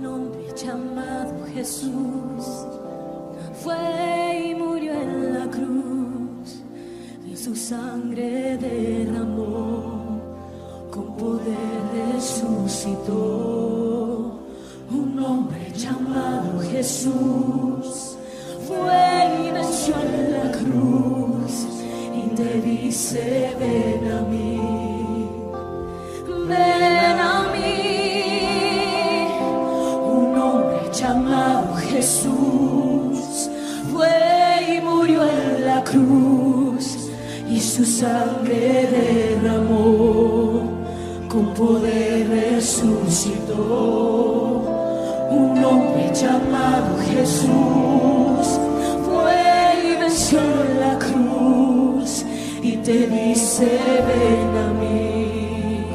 hombre llamado Jesús fue y murió en la cruz, y su sangre derramó, con poder resucitó. Un hombre llamado Jesús fue y venció en la cruz, y te dice: ven a mí, ven a mí. Un hombre llamado Jesús fue y murió en la cruz, y su sangre derramó, con poder resucitó. Un hombre llamado Jesús fue y venció en la cruz, y te dice: ven a mí,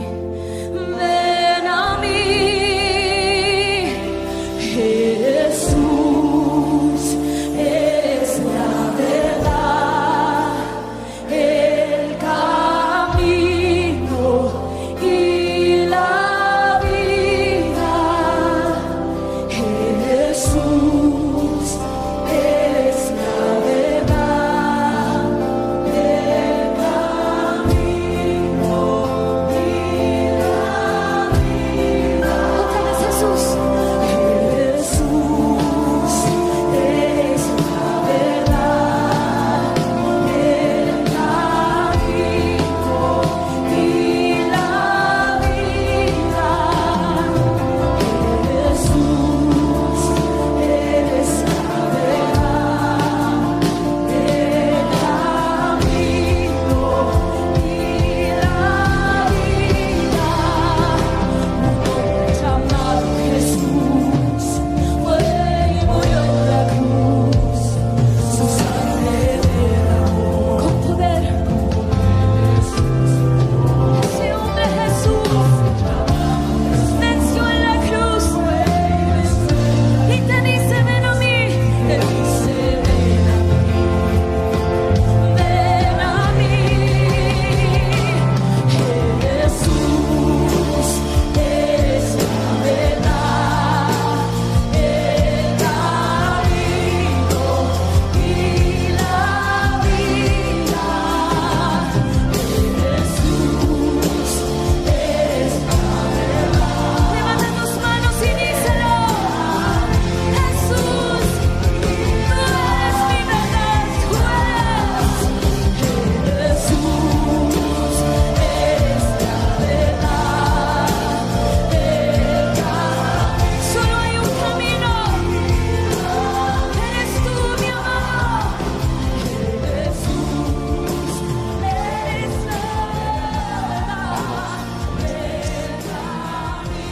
ven a mí. Jesús es la verdad, el camino y la vida. Jesús es la verdad, el camino y la vida. Otra vez: Jesús. Jesús es la verdad, el camino y la vida. Jesús es la verdad, el camino y la vida. Un hombre llamado Jesús fue y murió en la cruz, su sangre derramó, con poder. Ese hombre Jesús venció en la cruz, y te dice: ven a mí, te dice: ven a mí. Jesús es la verdad, el camino y la vida. Jesús es la verdad. Levanta tus manos y díselo: Jesús, tú eres mi verdad, tú eres. Jesús es la verdad, el camino. Solo hay un camino, eres tú, mi amado. Jesús es la verdad,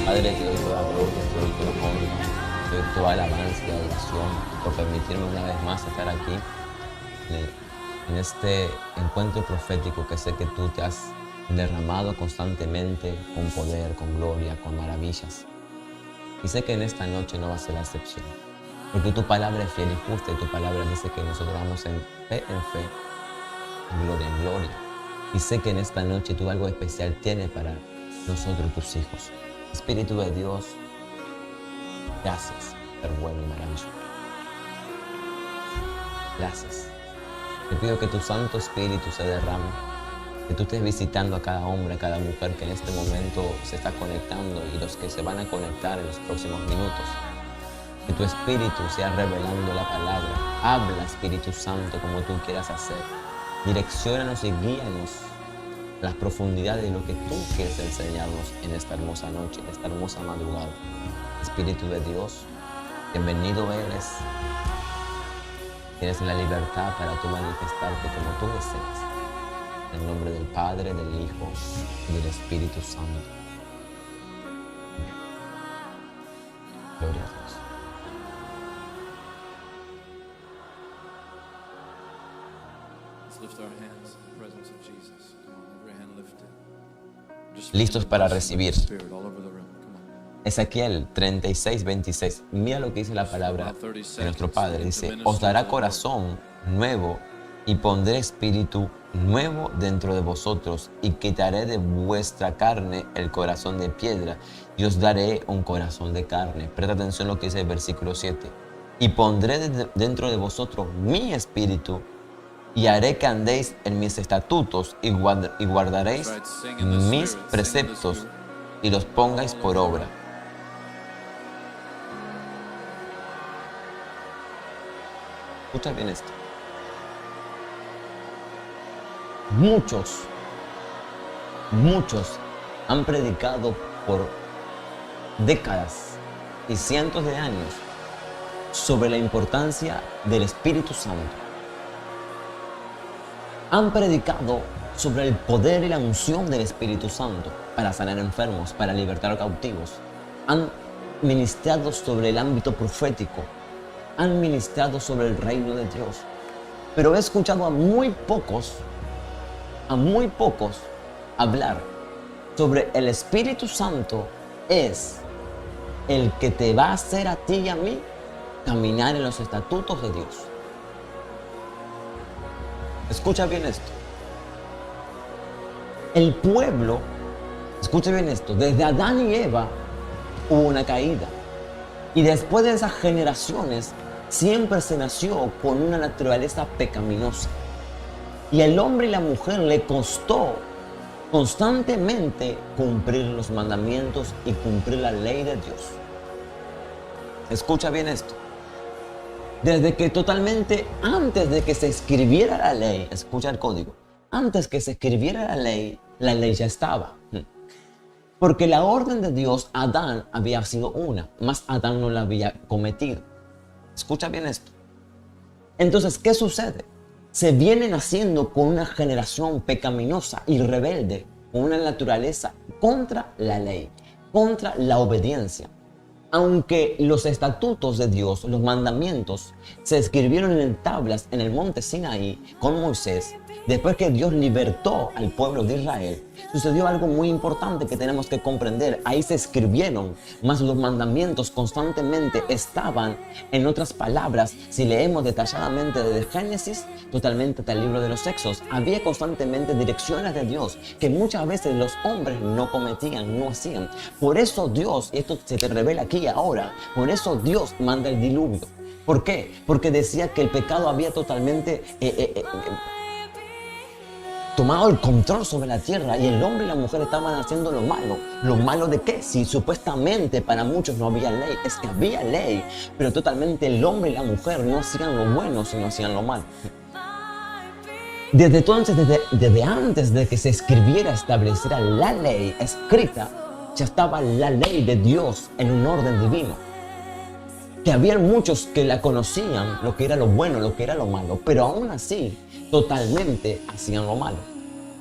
Padre, te doy toda gloria, te doy toda honra, te doy toda alabanza y adoración por permitirme una vez más estar aquí en este encuentro profético que sé que tú te has derramado constantemente con poder, con gloria, con maravillas. Y sé que en esta noche no va a ser la excepción, porque tu palabra es fiel y justa, y tu palabra dice que nosotros vamos en fe, en gloria, en gloria. Y sé que en esta noche tú algo especial tienes para nosotros, tus hijos. Espíritu de Dios, gracias, ser bueno y maravilloso. Gracias. Te pido que tu Santo Espíritu se derrame, que tú estés visitando a cada hombre, a cada mujer que en este momento se está conectando, y los que se van a conectar en los próximos minutos. Que tu Espíritu sea revelando la palabra. Habla, Espíritu Santo, como tú quieras hacer. Direcciónanos y guíanos a las profundidades de lo que tú quieres enseñarnos en esta hermosa noche, en esta hermosa madrugada. Espíritu de Dios, bienvenido eres. Tienes la libertad para tú manifestarte como tú deseas. En el nombre del Padre, del Hijo y del Espíritu Santo. Amén. Gloria a Dios. Let's lift our hands in the presence of Jesus. Come on, every hand lifted. Just Listos para recibir. Spirit all over the room. Come on. Ezequiel 36:26. Mira lo que dice la palabra de nuestro Padre. Dice: os dará corazón nuevo y pondré espíritu nuevo dentro de vosotros y quitaré de vuestra carne el corazón de piedra y os daré un corazón de carne. Presta atención a lo que dice el versículo 7. Y pondré dentro de vosotros mi espíritu y haré que andéis en mis estatutos y guardaréis mis preceptos y los pongáis por obra. Escucha bien esto. Muchos han predicado por décadas y cientos de años sobre la importancia del Espíritu Santo. Han predicado sobre el poder y la unción del Espíritu Santo para sanar enfermos, para libertar cautivos. Han ministrado sobre el ámbito profético. Han ministrado sobre el reino de Dios. Pero he escuchado a muy pocos hablar sobre el Espíritu Santo es el que te va a hacer a ti y a mí caminar en los estatutos de Dios. Escucha bien esto. El pueblo, escucha bien esto, desde Adán y Eva hubo una caída. Y después de esas generaciones siempre se nació con una naturaleza pecaminosa. Y al hombre y la mujer le costó constantemente cumplir los mandamientos y cumplir la ley de Dios. Escucha bien esto. Desde que totalmente, antes de que se escribiera la ley, escucha el código, antes que se escribiera la ley ya estaba. Porque la orden de Dios, Adán había sido una, mas Adán no la había cometido. Escucha bien esto. Entonces, ¿qué sucede? Se viene naciendo con una generación pecaminosa y rebelde, con una naturaleza contra la ley, contra la obediencia. Aunque los estatutos de Dios, los mandamientos, se escribieron en tablas en el monte Sinaí con Moisés, después que Dios libertó al pueblo de Israel, sucedió algo muy importante que tenemos que comprender. Ahí se escribieron, mas los mandamientos constantemente estaban. En otras palabras, si leemos detalladamente desde Génesis, totalmente hasta el libro de los Éxodos, había constantemente direcciones de Dios que muchas veces los hombres no cometían, no hacían. Por eso Dios, y esto se te revela aquí ahora, por eso Dios manda el diluvio. ¿Por qué? Porque decía que el pecado había totalmente tomado el control sobre la tierra y el hombre y la mujer estaban haciendo lo malo. ¿Lo malo de qué? Si supuestamente para muchos no había ley, es que había ley, pero totalmente el hombre y la mujer no hacían lo bueno, sino hacían lo malo. Desde entonces, desde antes de que se escribiera, estableciera la ley escrita, ya estaba la ley de Dios en un orden divino. Que había muchos que la conocían, lo que era lo bueno, lo que era lo malo, pero aún así, totalmente hacían lo malo.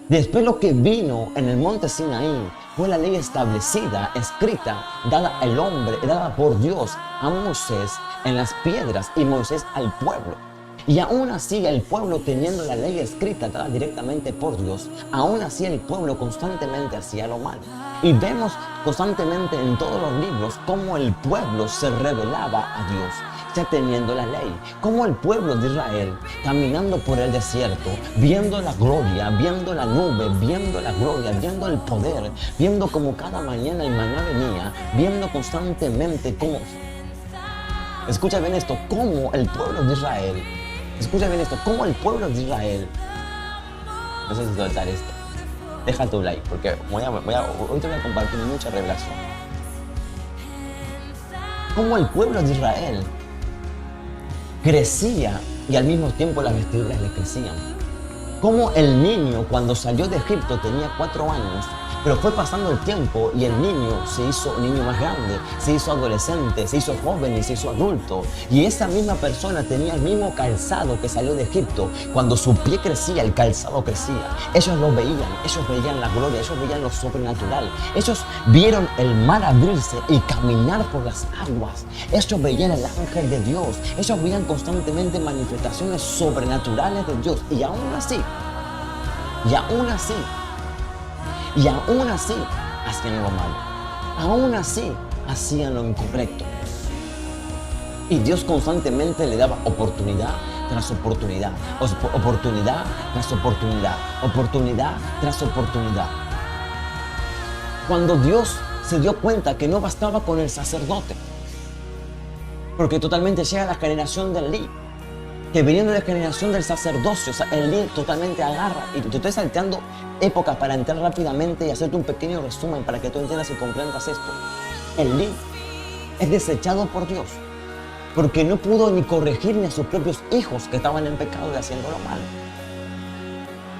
Después lo que vino en el monte Sinaí fue la ley establecida, escrita, dada al hombre, dada por Dios a Moisés en las piedras y Moisés al pueblo. Y aún así el pueblo, teniendo la ley escrita dada directamente por Dios, aún así el pueblo constantemente hacía lo malo. Y vemos constantemente en todos los libros cómo el pueblo se rebelaba a Dios, ya teniendo la ley. Cómo el pueblo de Israel, caminando por el desierto, viendo la gloria, viendo la nube, viendo la gloria, viendo el poder, viendo cómo cada mañana el maná venía, viendo constantemente cómo... Escucha bien esto, cómo el pueblo de Israel... Escucha bien esto, cómo el pueblo de Israel... No sé si soltar esto. Deja tu like, porque hoy te voy a compartir mucha revelación. Cómo el pueblo de Israel crecía y al mismo tiempo las vestiduras le crecían. Cómo el niño cuando salió de Egipto tenía 4 años, pero fue pasando el tiempo y el niño se hizo niño más grande, se hizo adolescente, se hizo joven y se hizo adulto. Y esa misma persona tenía el mismo calzado que salió de Egipto. Cuando su pie crecía, el calzado crecía. Ellos lo veían, ellos veían la gloria, ellos veían lo sobrenatural. Ellos vieron el mar abrirse y caminar por las aguas. Ellos veían el ángel de Dios. Ellos veían constantemente manifestaciones sobrenaturales de Dios. Y aún así hacían lo malo. Aún así hacían lo incorrecto. Y Dios constantemente le daba oportunidad tras oportunidad, oportunidad tras oportunidad, oportunidad tras oportunidad. Cuando Dios se dio cuenta que no bastaba con el sacerdote, porque totalmente llega la generación del Elí, que viniendo de la generación del sacerdocio, el Elí totalmente agarra, y te estoy salteando épocas para entrar rápidamente y hacerte un pequeño resumen para que tú entiendas y comprendas esto. El Elí es desechado por Dios, porque no pudo ni corregir ni a sus propios hijos que estaban en pecado y haciéndolo mal.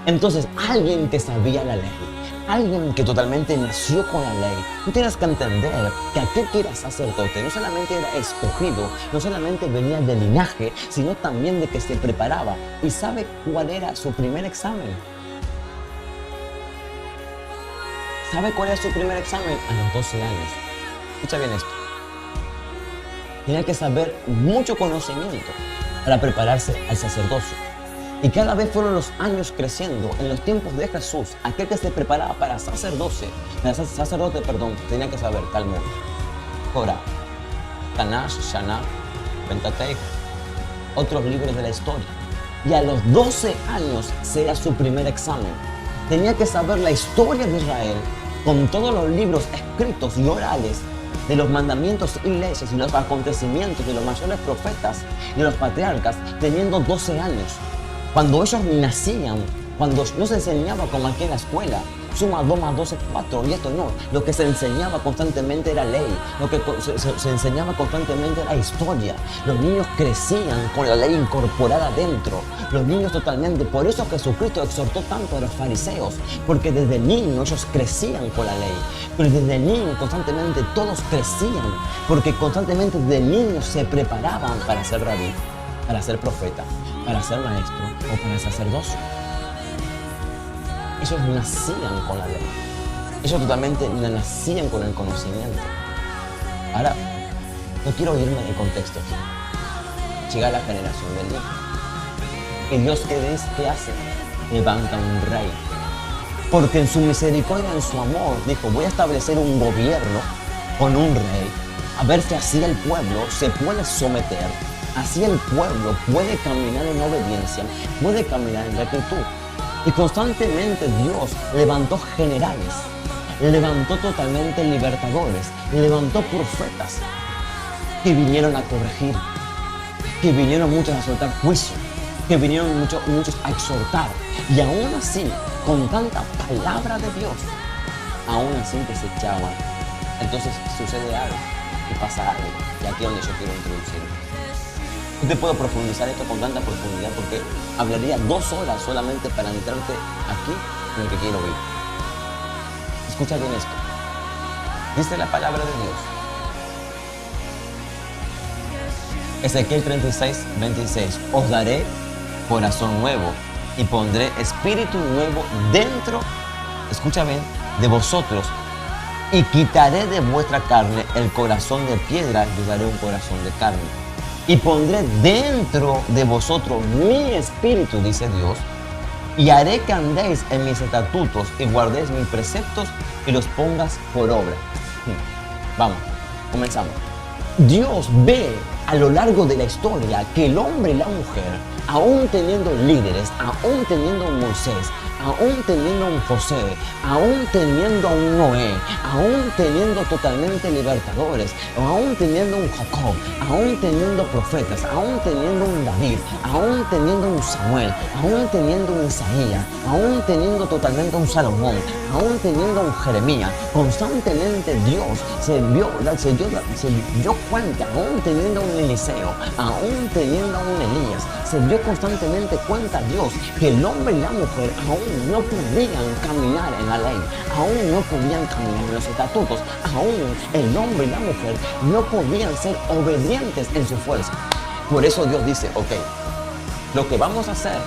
Entonces, alguien que sabía la ley, alguien que totalmente nació con la ley, tú tienes que entender que aquel que era sacerdote no solamente era escogido, no solamente venía del linaje, sino también de que se preparaba. ¿Y sabe cuál era su primer examen? ¿Sabe cuál era su primer examen? A los 12 años. Escucha bien esto. Tenía que saber mucho conocimiento para prepararse al sacerdocio. Y cada vez fueron los años creciendo. En los tiempos de Jesús, aquel que se preparaba para sacerdote, tenía que saber Talmud, Corá, Tanaj, Shana, Pentateuch, otros libros de la historia. Y a los 12 años será su primer examen. Tenía que saber la historia de Israel con todos los libros escritos y orales de los mandamientos y leyes y los acontecimientos de los mayores profetas y de los patriarcas, teniendo 12 años. Cuando ellos nacían, cuando no se enseñaba como aquí en la escuela, suma 2 más 2 es 4, y esto no. Lo que se enseñaba constantemente era ley, lo que se enseñaba constantemente era historia. Los niños crecían con la ley incorporada dentro. Los niños totalmente, por eso Jesucristo exhortó tanto a los fariseos, porque desde niños ellos crecían con la ley. Pero desde niños constantemente todos crecían, porque constantemente desde niños se preparaban para ser rabí, para ser profeta, para ser maestro o para el sacerdocio. Ellos nacían con la ley. Ellos totalmente nacían con el conocimiento. Ahora, no quiero irme del contexto aquí. Llega la generación del Hijo. ¿Y Dios qué hace? Levanta un rey. Porque en su misericordia, en su amor, dijo, voy a establecer un gobierno con un rey. A ver si así el pueblo se puede someter. Así el pueblo puede caminar en obediencia, puede caminar en rectitud. Y constantemente Dios levantó generales, levantó totalmente libertadores, levantó profetas que vinieron a corregir, que vinieron muchos a soltar juicio, que vinieron muchos a exhortar. Y aún así, con tanta palabra de Dios, aún así desechaban. Entonces sucede algo y pasa algo. Y aquí es donde yo quiero introducirme. No te puedo profundizar esto con tanta profundidad porque hablaría 2 horas solamente para entrarte aquí en lo que quiero oír. Escucha bien esto. Dice la palabra de Dios. Ezequiel 36, 26. Os daré corazón nuevo y pondré espíritu nuevo dentro, escucha bien, de vosotros, y quitaré de vuestra carne el corazón de piedra y os daré un corazón de carne. Y pondré dentro de vosotros mi espíritu, dice Dios, y haré que andéis en mis estatutos y guardéis mis preceptos y los pongas por obra. Vamos, comenzamos. Dios ve a lo largo de la historia que el hombre y la mujer, aún teniendo líderes, aún teniendo un Moisés, aún teniendo un José, aún teniendo a un Noé, aún teniendo totalmente libertadores, aún teniendo un Jacob, aún teniendo profetas, aún teniendo un David, aún teniendo un Samuel, aún teniendo un Isaías, aún teniendo totalmente un Salomón, aún teniendo un Jeremías, constantemente Dios se dio cuenta, aún teniendo un Eliseo, aún teniendo un Elías, se dio constantemente cuenta Dios que el hombre y la mujer aún no podían caminar en la ley, aún no podían caminar en los estatutos, aún el hombre y la mujer no podían ser obedientes en su fuerza. Por eso Dios dice, ok, lo que vamos a hacer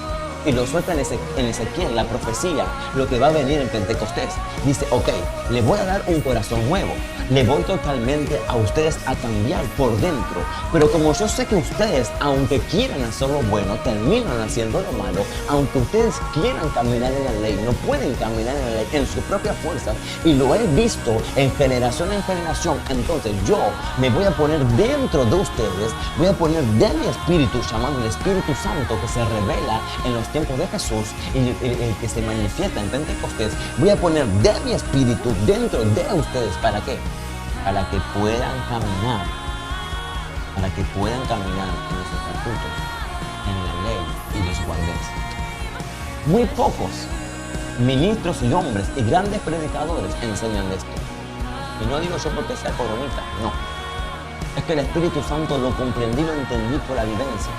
y lo suelta en Ezequiel, la profecía, lo que va a venir en Pentecostés. Dice, ok, le voy a dar un corazón nuevo, le voy totalmente a ustedes a cambiar por dentro, pero como yo sé que ustedes, aunque quieran hacer lo bueno, terminan haciendo lo malo, aunque ustedes quieran caminar en la ley, no pueden caminar en la ley en su propia fuerza, y lo he visto en generación, entonces yo me voy a poner dentro de ustedes, voy a poner de mi espíritu, llamado el Espíritu Santo, que se revela en los tiempos de Jesús y el que se manifiesta en Pentecostés. Voy a poner de mi espíritu dentro de ustedes. ¿Para qué? Para que puedan caminar, en los estatutos, en la ley y los guardes. Muy pocos ministros y hombres y grandes predicadores enseñan esto. Y no digo yo porque sea coronita, no. Es que el Espíritu Santo lo comprendí, lo entendí por la vivencia.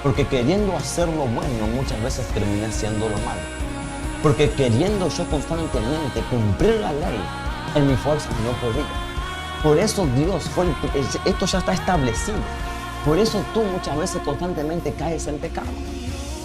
Porque queriendo hacer lo bueno, muchas veces terminé haciendo lo malo. Porque queriendo yo constantemente cumplir la ley, en mi fuerza no podía. Por eso Dios esto ya está establecido. Por eso tú muchas veces constantemente caes en pecado.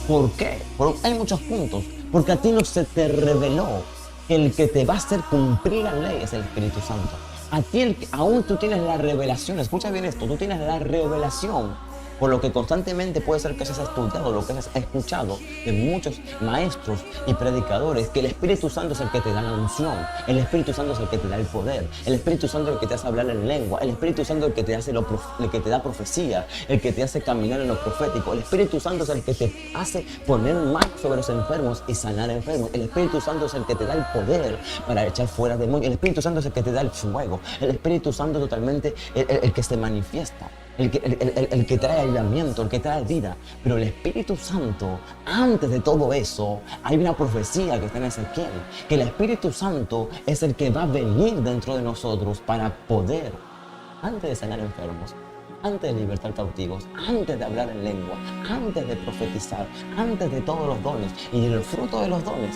¿Por qué? Hay muchos puntos. Porque a ti no se te reveló que el que te va a hacer cumplir la ley es el Espíritu Santo. A ti, aún tú tienes la revelación, escucha bien esto, tú tienes la revelación, por lo que constantemente puede ser que hayas estudiado, lo que hayas escuchado de muchos maestros y predicadores, que el Espíritu Santo es el que te da la unción, el Espíritu Santo es el que te da el poder, el Espíritu Santo es el que te hace hablar en lengua, el Espíritu Santo es el que te hace el que te da profecía, el que te hace caminar en lo profético, el Espíritu Santo es el que te hace poner manos sobre los enfermos y sanar enfermos, el Espíritu Santo es el que te da el poder para echar fuera demonios, el Espíritu Santo es el que te da el fuego, el Espíritu Santo es totalmente el que se manifiesta. El que trae ayudamiento, el que trae vida. Pero el Espíritu Santo, antes de todo eso, hay una profecía que está en Ezequiel, que el Espíritu Santo es el que va a venir dentro de nosotros para poder, antes de sanar enfermos, antes de libertar cautivos, antes de hablar en lengua, antes de profetizar, antes de todos los dones y el fruto de los dones.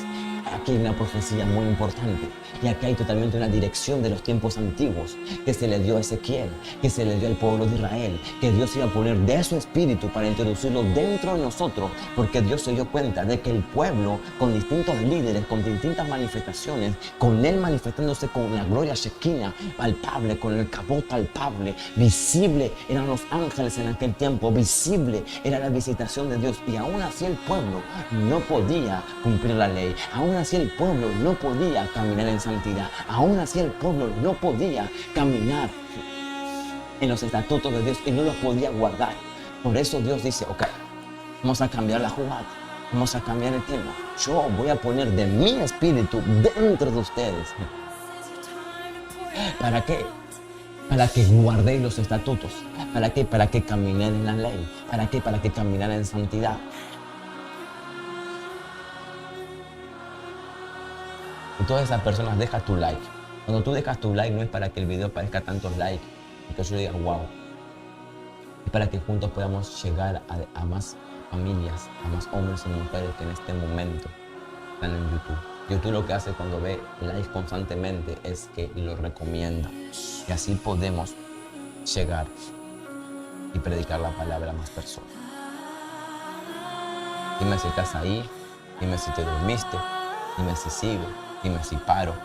Aquí hay una profecía muy importante y aquí hay totalmente una dirección de los tiempos antiguos que se le dio a Ezequiel, que se le dio al pueblo de Israel, que Dios iba a poner de su espíritu para introducirlo dentro de nosotros, porque Dios se dio cuenta de que el pueblo, con distintos líderes, con distintas manifestaciones, con él manifestándose con la gloria Shekinah palpable, con el cabot palpable, visible eran los ángeles en aquel tiempo, visible era la visitación de Dios, y aún así el pueblo no podía cumplir la ley, aún así el pueblo no podía caminar en santidad, aún así el pueblo no podía caminar en los estatutos de Dios y no los podía guardar. Por eso Dios dice, ok, vamos a cambiar la jugada, vamos a cambiar el tema. Yo voy a poner de mi espíritu dentro de ustedes. ¿Para qué? Para que guardéis los estatutos. ¿Para qué? Para que caminéis en la ley. ¿Para qué? Para que caminéis en santidad. Y todas esas personas, deja tu like. Cuando tú dejas tu like no es para que el video parezca tantos likes y que yo diga wow. Es para que juntos podamos llegar a más familias, a más hombres y mujeres que en este momento están en YouTube. YouTube lo que hace cuando ve likes constantemente es que lo recomienda. Y así podemos llegar y predicar la palabra a más personas. Dime si estás ahí, dime si te dormiste, dime si sigo. Dime si paro.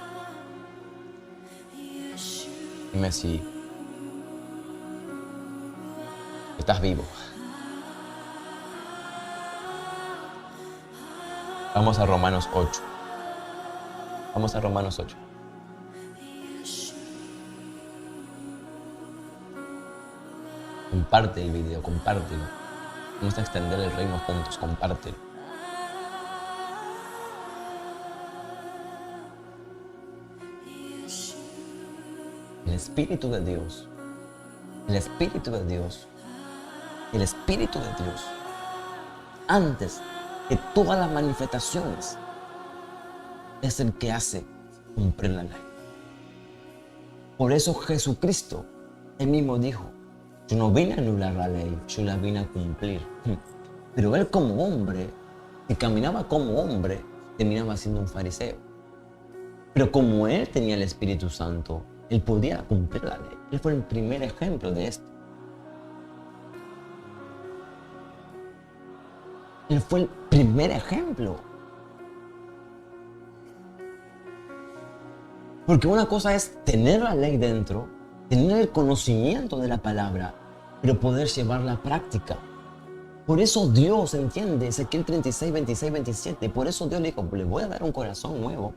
Dime si estás vivo. Vamos a Romanos 8. Vamos a Romanos 8. Comparte el video, compártelo. Vamos a extender el reino juntos, compártelo. El Espíritu de Dios, el Espíritu de Dios, el Espíritu de Dios, antes de todas las manifestaciones, es el que hace cumplir la ley. Por eso Jesucristo, él mismo dijo, yo no vine a anular la ley, yo la vine a cumplir. Pero él como hombre, que caminaba como hombre, terminaba siendo un fariseo. Pero como él tenía el Espíritu Santo, él podía cumplir la ley. Él fue el primer ejemplo de esto. Él fue el primer ejemplo. Porque una cosa es tener la ley dentro, tener el conocimiento de la palabra, pero poder llevarla a práctica. Por eso Dios, entiende, Ezequiel 36, 26, 27, por eso Dios le dijo, le voy a dar un corazón nuevo.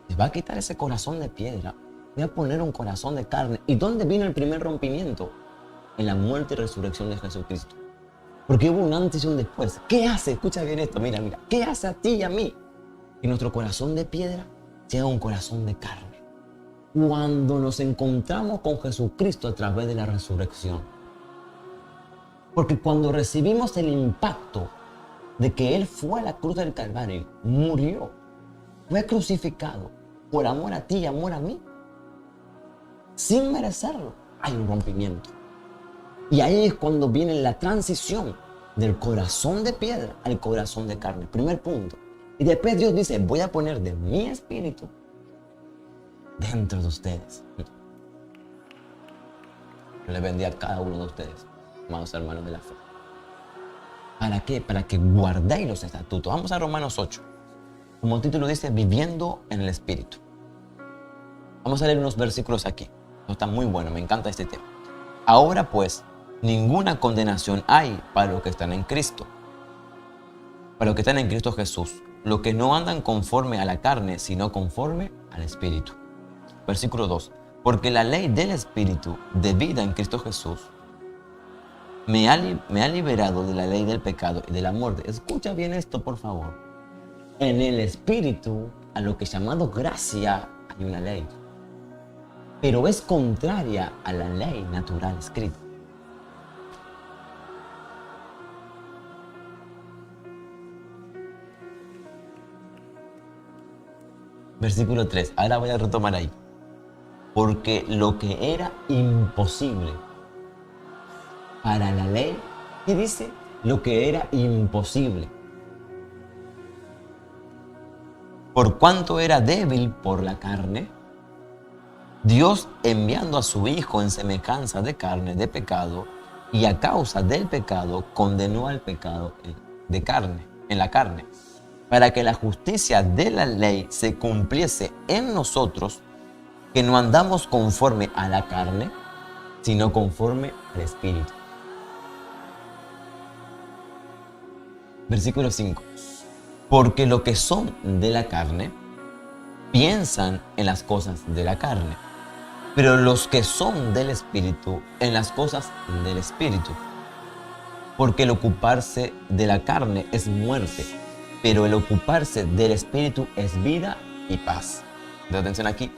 Le va a quitar ese corazón de piedra, voy a poner un corazón de carne. ¿Y dónde vino el primer rompimiento? En la muerte y resurrección de Jesucristo. Porque hubo un antes y un después. ¿Qué hace? Escucha bien esto, mira. ¿Qué hace a ti y a mí? Que nuestro corazón de piedra sea un corazón de carne. Cuando nos encontramos con Jesucristo a través de la resurrección. Porque cuando recibimos el impacto de que Él fue a la cruz del Calvario, murió, fue crucificado por amor a ti y amor a mí, sin merecerlo, hay un rompimiento. Y ahí es cuando viene la transición del corazón de piedra al corazón de carne. Primer punto. Y después Dios dice, voy a poner de mi espíritu dentro de ustedes. Yo les bendiga a cada uno de ustedes, amados hermanos de la fe. ¿Para qué? Para que guardéis los estatutos. Vamos a Romanos 8. Como el título dice, viviendo en el espíritu. Vamos a leer unos versículos aquí. Está muy bueno, me encanta este tema. Ahora pues, ninguna condenación hay para los que están en Cristo. Para los que están en Cristo Jesús. Los que no andan conforme a la carne, sino conforme al Espíritu. Versículo 2. Porque la ley del Espíritu de vida en Cristo Jesús me ha liberado de la ley del pecado y de la muerte. Escucha bien esto, por favor. En el Espíritu, a lo que es llamado gracia, hay una ley. Pero es contraria a la ley natural escrita. Versículo 3. Ahora voy a retomar ahí. Porque lo que era imposible para la ley, ¿qué dice? Lo que era imposible. Por cuanto era débil por la carne, Dios enviando a su Hijo en semejanza de carne, de pecado, y a causa del pecado condenó al pecado de carne, en la carne, para que la justicia de la ley se cumpliese en nosotros, que no andamos conforme a la carne, sino conforme al Espíritu. Versículo 5. Porque los que son de la carne piensan en las cosas de la carne, pero los que son del Espíritu en las cosas del Espíritu. Porque el ocuparse de la carne es muerte, pero el ocuparse del Espíritu es vida y paz. De atención aquí.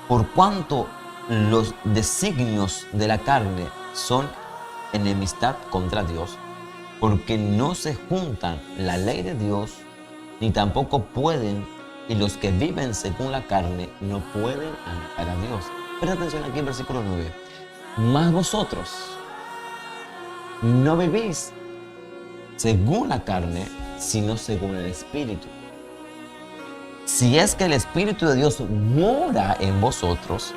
Por cuanto los designios de la carne son enemistad contra Dios, porque no se juntan la ley de Dios, ni tampoco pueden, y los que viven según la carne no pueden agradar a Dios. Presta atención aquí en versículo 9. Mas vosotros no vivís según la carne, sino según el Espíritu. Si es que el Espíritu de Dios mora en vosotros,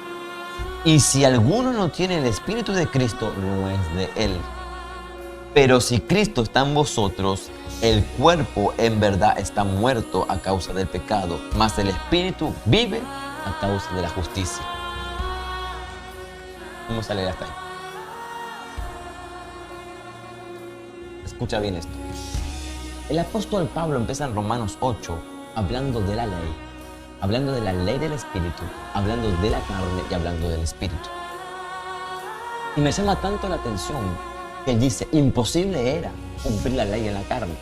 y si alguno no tiene el Espíritu de Cristo, no es de él. Pero si Cristo está en vosotros, el cuerpo en verdad está muerto a causa del pecado, mas el Espíritu vive a causa de la justicia. Vamos a leer hasta ahí. Escucha bien esto. El apóstol Pablo empieza en Romanos 8 hablando de la ley, hablando de la ley del Espíritu, hablando de la carne y hablando del Espíritu. Y me llama tanto la atención que él dice, imposible era cumplir la ley en la carne.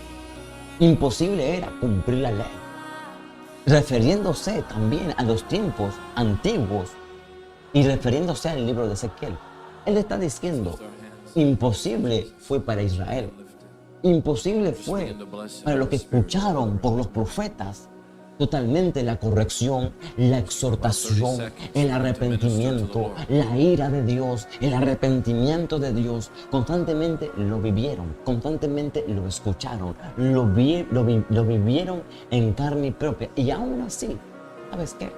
Imposible era cumplir la ley. Refiriéndose también a los tiempos antiguos y refiriéndose al libro de Ezequiel. Él está diciendo, imposible fue para Israel. Imposible fue para los que escucharon por los profetas totalmente la corrección, la exhortación, el arrepentimiento, la ira de Dios, el arrepentimiento de Dios. Constantemente lo vivieron, constantemente lo escucharon, lo vivieron en carne propia. Y aún así, ¿sabes qué?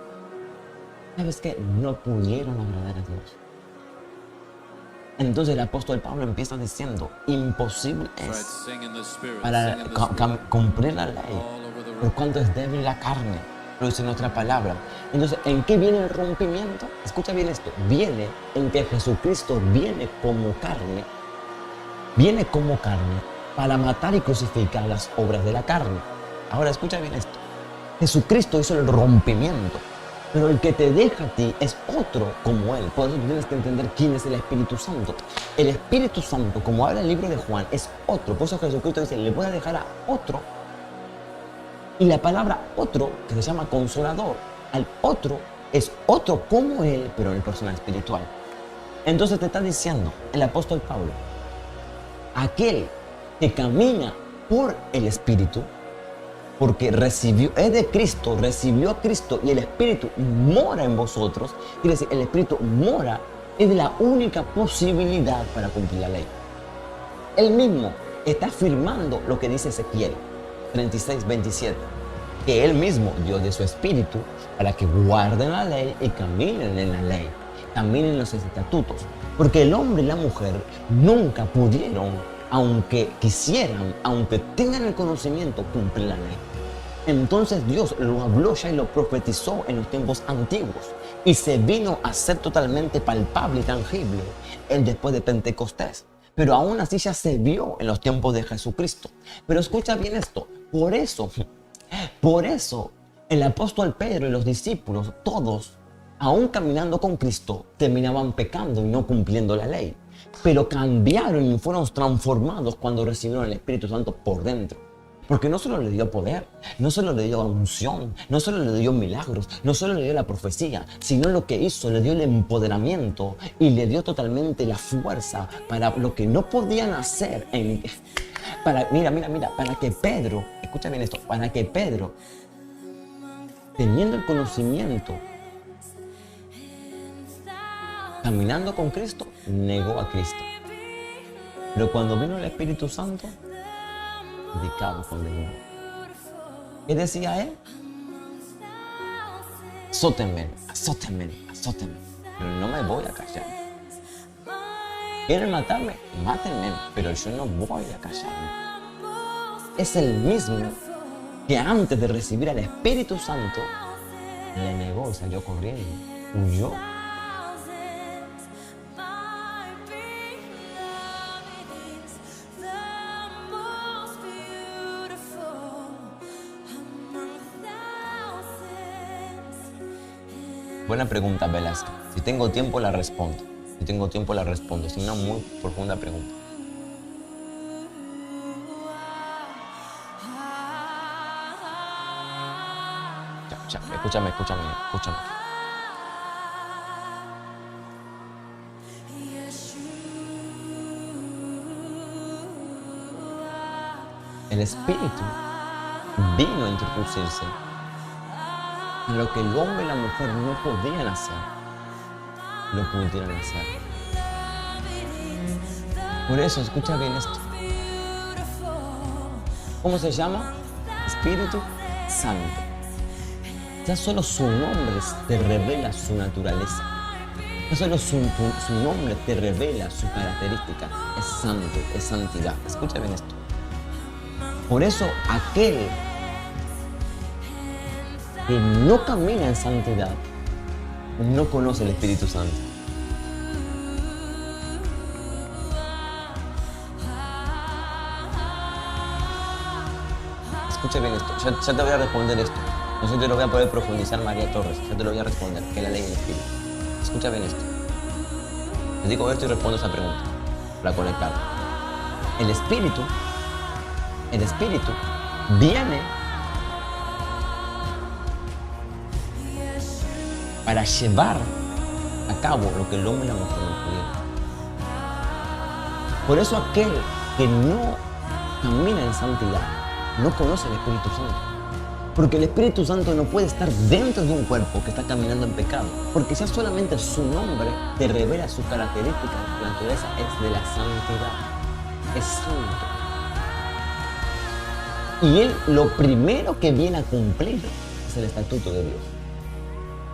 ¿Sabes qué? No pudieron agradar a Dios. Entonces el apóstol Pablo empieza diciendo, imposible Try to es sing in the Spirit. para Sing in the Spirit. cumplir la ley, All over the room. por cuanto es débil la carne, lo dice en otra palabra. Entonces, ¿en qué viene el rompimiento? Escucha bien esto, viene en que Jesucristo viene como carne para matar y crucificar las obras de la carne. Ahora escucha bien esto, Jesucristo hizo el rompimiento, pero el que te deja a ti es otro como Él. Por eso tú tienes que entender quién es el Espíritu Santo. El Espíritu Santo, como habla el libro de Juan, es otro. Por eso Jesucristo dice, le voy a dejar a otro. Y la palabra otro, que se llama consolador, al otro es otro como Él, pero en persona espiritual. Entonces te está diciendo el apóstol Pablo, aquel que camina por el Espíritu, porque es de Cristo, recibió a Cristo y el Espíritu mora en vosotros, quiere decir, el Espíritu mora, es la única posibilidad para cumplir la ley. Él mismo está afirmando lo que dice Ezequiel 36, 27, que Él mismo dio de su Espíritu para que guarden la ley y caminen en la ley, caminen en los estatutos, porque el hombre y la mujer nunca pudieron, aunque quisieran, aunque tengan el conocimiento, cumplir la ley. Entonces Dios lo habló ya y lo profetizó en los tiempos antiguos y se vino a ser totalmente palpable y tangible después de Pentecostés. Pero aún así ya se vio en los tiempos de Jesucristo. Pero escucha bien esto, por eso el apóstol Pedro y los discípulos, todos, aún caminando con Cristo, terminaban pecando y no cumpliendo la ley. Pero cambiaron y fueron transformados cuando recibieron el Espíritu Santo por dentro. Porque no solo le dio poder, no solo le dio unción, no solo le dio milagros, no solo le dio la profecía, sino lo que hizo, le dio el empoderamiento y le dio totalmente la fuerza para lo que no podían hacer. Para que Pedro, escucha bien esto, para que Pedro, teniendo el conocimiento, caminando con Cristo, negó a Cristo. Pero cuando vino el Espíritu Santo, predicaba con lengua. ¿Qué decía él? Azótenme, azótenme, azótenme. Pero no me voy a callar. ¿Quieren matarme? Mátenme, pero yo no voy a callarme. Es el mismo que antes de recibir al Espíritu Santo le negó y salió corriendo, huyó. Buena pregunta, Velasco. Si tengo tiempo, la respondo. Si tengo tiempo, la respondo. Es una muy profunda pregunta. Escúchame. El Espíritu vino a introducirse en lo que el hombre y la mujer no podían hacer, lo pudieron hacer. Por eso, escucha bien esto. ¿Cómo se llama? Espíritu Santo. Ya solo su nombre te revela su naturaleza. Ya solo su nombre te revela su característica. Es santo, es santidad. Escucha bien esto. Por eso, aquel que no camina en santidad no conoce el Espíritu Santo. Escucha bien esto, ya te voy a responder esto. No sé si te lo voy a poder profundizar, María Torres, ya te lo voy a responder, que es la ley del Espíritu. Escucha bien esto. Te digo esto y respondo esa pregunta para conectar. El Espíritu viene para llevar a cabo lo que el hombre y la mujer no pudieron. Por eso aquel que no camina en santidad no conoce el Espíritu Santo. Porque el Espíritu Santo no puede estar dentro de un cuerpo que está caminando en pecado. Porque ya solamente su nombre te revela sus características. La naturaleza es de la santidad. Es santo. Y él lo primero que viene a cumplir es el estatuto de Dios.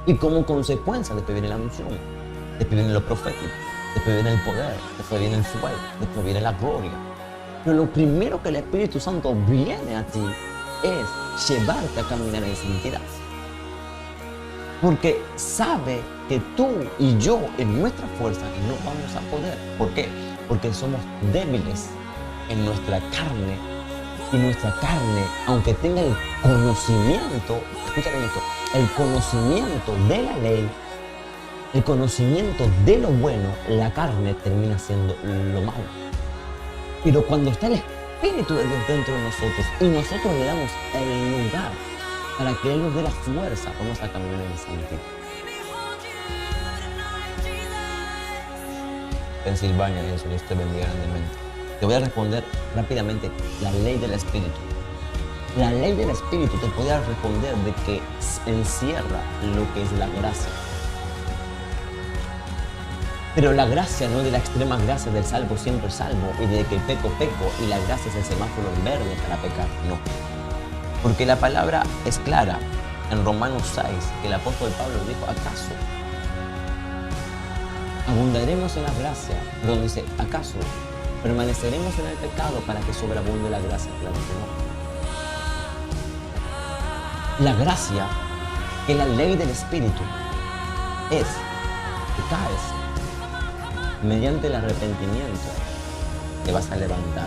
Y como consecuencia después viene la unción, después viene lo profético, después viene el poder, después viene el fuego, después viene la gloria. Pero lo primero que el Espíritu Santo viene a ti es llevarte a caminar en santidad. Porque sabe que tú y yo en nuestra fuerza no vamos a poder. ¿Por qué? Porque somos débiles en nuestra carne. Y nuestra carne, aunque tenga el conocimiento, escúchame esto, el conocimiento de la ley, el conocimiento de lo bueno, la carne termina siendo lo malo. Pero cuando está el Espíritu de Dios dentro de nosotros y nosotros le damos el lugar para que Él nos dé la fuerza, vamos a caminar en santidad. Pensilvania, Dios te bendiga grandemente. Te voy a responder rápidamente la ley del Espíritu. La ley del Espíritu te podría responder de que encierra lo que es la gracia. Pero la gracia no es de la extrema gracia del salvo siempre salvo y de que peco y la gracia es el semáforo en verde para pecar. No. Porque la palabra es clara en Romanos 6 que el apóstol Pablo dijo, ¿acaso abundaremos en la gracia? Donde dice, ¿acaso permaneceremos en el pecado para que sobreabunde la gracia? Claro que no. La gracia, que es la ley del Espíritu, es que caes mediante el arrepentimiento, te vas a levantar.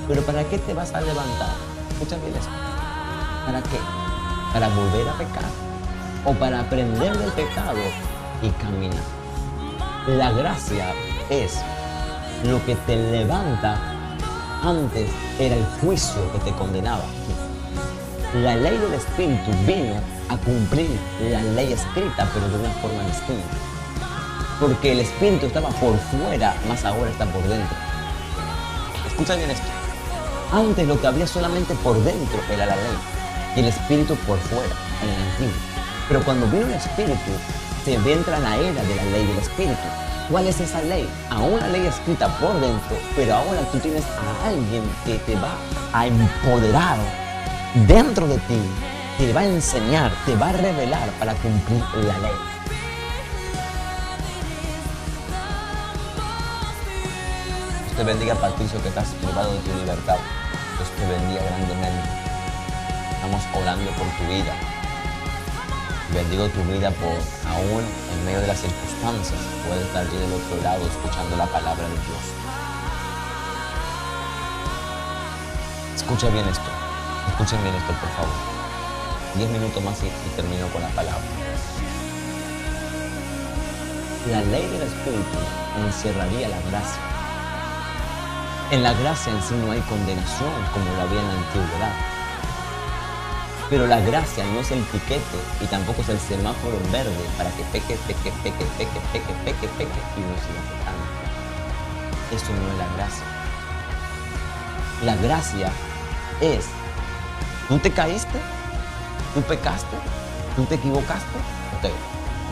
¿Pero para qué te vas a levantar? Escucha bien esto. ¿Para qué? ¿Para volver a pecar? ¿O para aprender del pecado y caminar? La gracia es lo que te levanta. Antes era el juicio que te condenaba. La ley del Espíritu vino a cumplir la ley escrita, pero de una forma distinta. Porque el Espíritu estaba por fuera, más ahora está por dentro. Escucha bien esto. Antes lo que había solamente por dentro era la ley y el Espíritu por fuera, en el antiguo. Pero cuando vino el Espíritu, se entra la era de la ley del Espíritu. ¿Cuál es esa ley? Aún la ley escrita por dentro, pero ahora tú tienes a alguien que te va a empoderar dentro de ti, te va a enseñar, te va a revelar para cumplir la ley. Dios te bendiga, Patricio, que estás privado de tu libertad. Dios te bendiga grandemente. Estamos orando por tu vida. Bendigo tu vida por aún en medio de las circunstancias. Puedes estar allí del otro lado escuchando la palabra de Dios. Escucha bien esto. Escuchen bien esto, por favor. 10 minutos más y termino con la palabra. La ley del Espíritu encerraría la gracia. En la gracia en sí no hay condenación como lo había en la antigüedad. Pero la gracia no es el piquete y tampoco es el semáforo en verde para que peque y no siga pecando. Eso no es la gracia. La gracia es, tú te caíste, tú pecaste, tú te equivocaste, ok.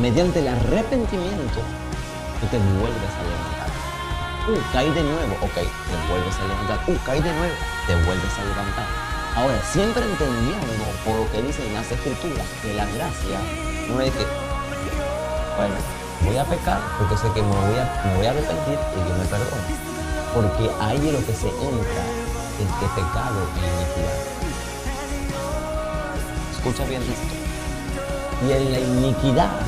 Mediante el arrepentimiento, tú te vuelves a levantar. Caí de nuevo, ok, te vuelves a levantar. Caí de nuevo, te vuelves a levantar. Ahora, siempre entendiendo por lo que dicen las Escrituras, que la gracia no es que, bueno, voy a pecar porque sé que me voy a arrepentir y Dios me perdona. Porque ahí de lo que se entra es que pecado e iniquidad. Escucha bien esto. Y en la iniquidad,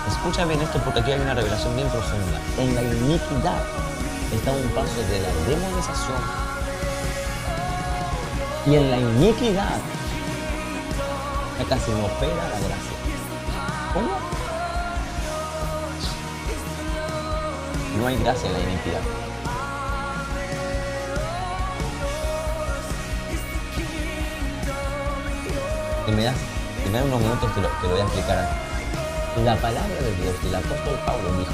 escucha bien esto porque aquí hay una revelación bien profunda. En la iniquidad está un paso de la demonización. Y en la iniquidad ya casi no opera la gracia. ¿Cómo? No hay gracia en la iniquidad. Y me das unos minutos te lo voy a explicar aquí. La palabra de Dios y el apóstol Pablo dijo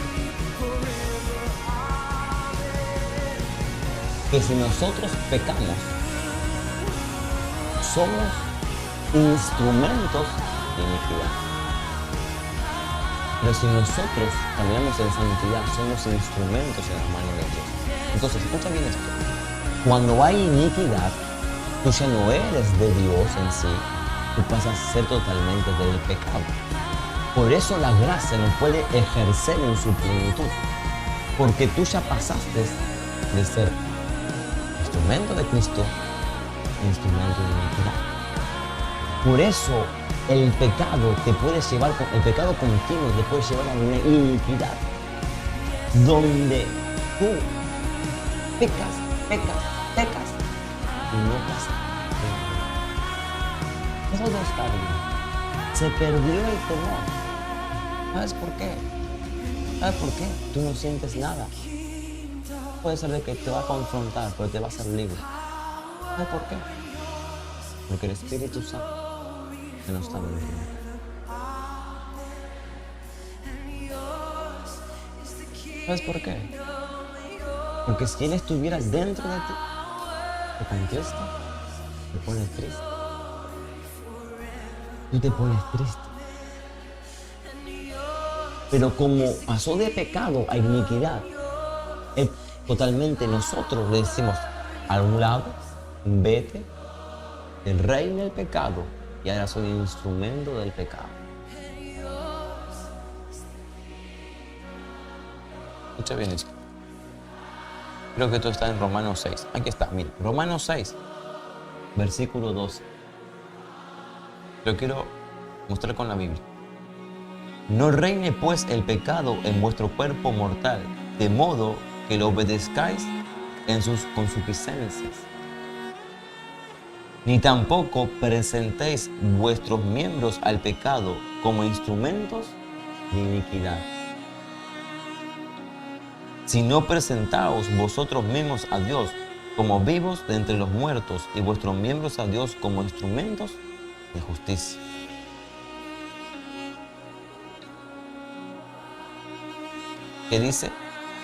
que si nosotros pecamos, somos instrumentos de iniquidad. Pero si nosotros caminamos en santidad, somos instrumentos en las manos de Dios. Entonces, escucha bien esto. Cuando hay iniquidad, tú ya no eres de Dios en sí, tú pasas a ser totalmente del pecado. Por eso la gracia no puede ejercer en su plenitud. Porque tú ya pasaste de ser instrumento de Cristo a instrumento de iniquidad. Por eso el pecado te puede llevar, el pecado continuo te puede llevar a una iniquidad, donde tú pecas y no pasa nada. Eso no está bien. Se perdió el temor. ¿Sabes por qué? ¿Sabes por qué? Tú no sientes nada. Puede ser de que te va a confrontar, pero te va a hacer libre. ¿Sabes por qué? Porque el Espíritu Santo que no está en ti. ¿Sabes por qué? Porque si Él estuviera dentro de ti, te contesta, te pones triste. Tú te pones triste. Pero como pasó de pecado a iniquidad, totalmente nosotros le decimos a un lado, vete del reino del pecado y ahora soy instrumento del pecado. Escucha bien esto. Creo que esto está en Romanos 6. Aquí está, mira, Romanos 6, versículo 12. Lo quiero mostrar con la Biblia. No reine pues el pecado en vuestro cuerpo mortal, de modo que lo obedezcáis en sus concupiscencias. Ni tampoco presentéis vuestros miembros al pecado como instrumentos de iniquidad, sino presentaos vosotros mismos a Dios como vivos de entre los muertos y vuestros miembros a Dios como instrumentos de justicia. ¿Qué dice?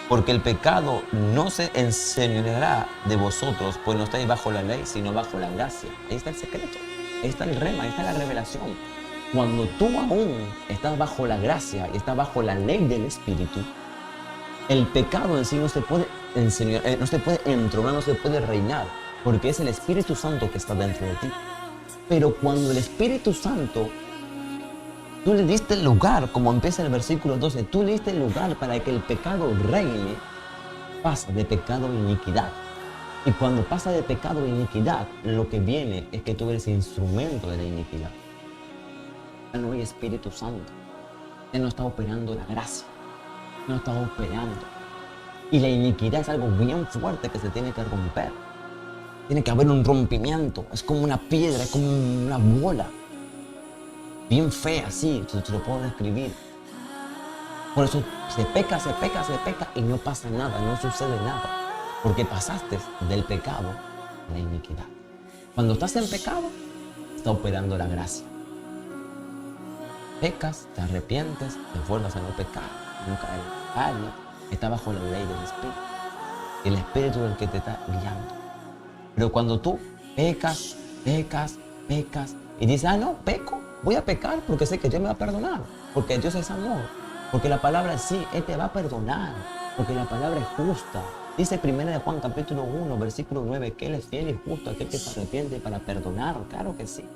Porque el pecado no se enseñoreará de vosotros, pues no estáis bajo la ley, sino bajo la gracia. Ahí está el secreto, ahí está el rema, ahí está la revelación. Cuando tú aún estás bajo la gracia y estás bajo la ley del Espíritu, el pecado en sí no se puede enseñar, no se puede entronar, no se puede reinar, porque es el Espíritu Santo que está dentro de ti. Pero cuando el Espíritu Santo, tú le diste lugar, como empieza el versículo 12, tú le diste lugar para que el pecado reine, pasa de pecado a iniquidad. Y cuando pasa de pecado a iniquidad, lo que viene es que tú eres instrumento de la iniquidad. Ya no hay Espíritu Santo. Ya no está operando la gracia. No está operando. Y la iniquidad es algo bien fuerte que se tiene que romper. Tiene que haber un rompimiento. Es como una piedra, es como una bola. Bien fea, así, te lo puedo describir. Por eso se peca y no pasa nada, no sucede nada. Porque pasaste del pecado a la iniquidad. Cuando estás en pecado, está operando la gracia. Pecas, te arrepientes, te esfuerzas a no pecar, a no caer en pecado, está bajo la ley del Espíritu. El Espíritu es el que te está guiando. Pero cuando tú pecas y dices, no, peco, voy a pecar porque sé que Dios me va a perdonar, porque Dios es amor, porque la palabra es sí, Él te va a perdonar, porque la palabra es justa. Dice 1 Juan capítulo 1, versículo 9, que Él es fiel y justo, aquel que se arrepiente para perdonar. Claro que sí.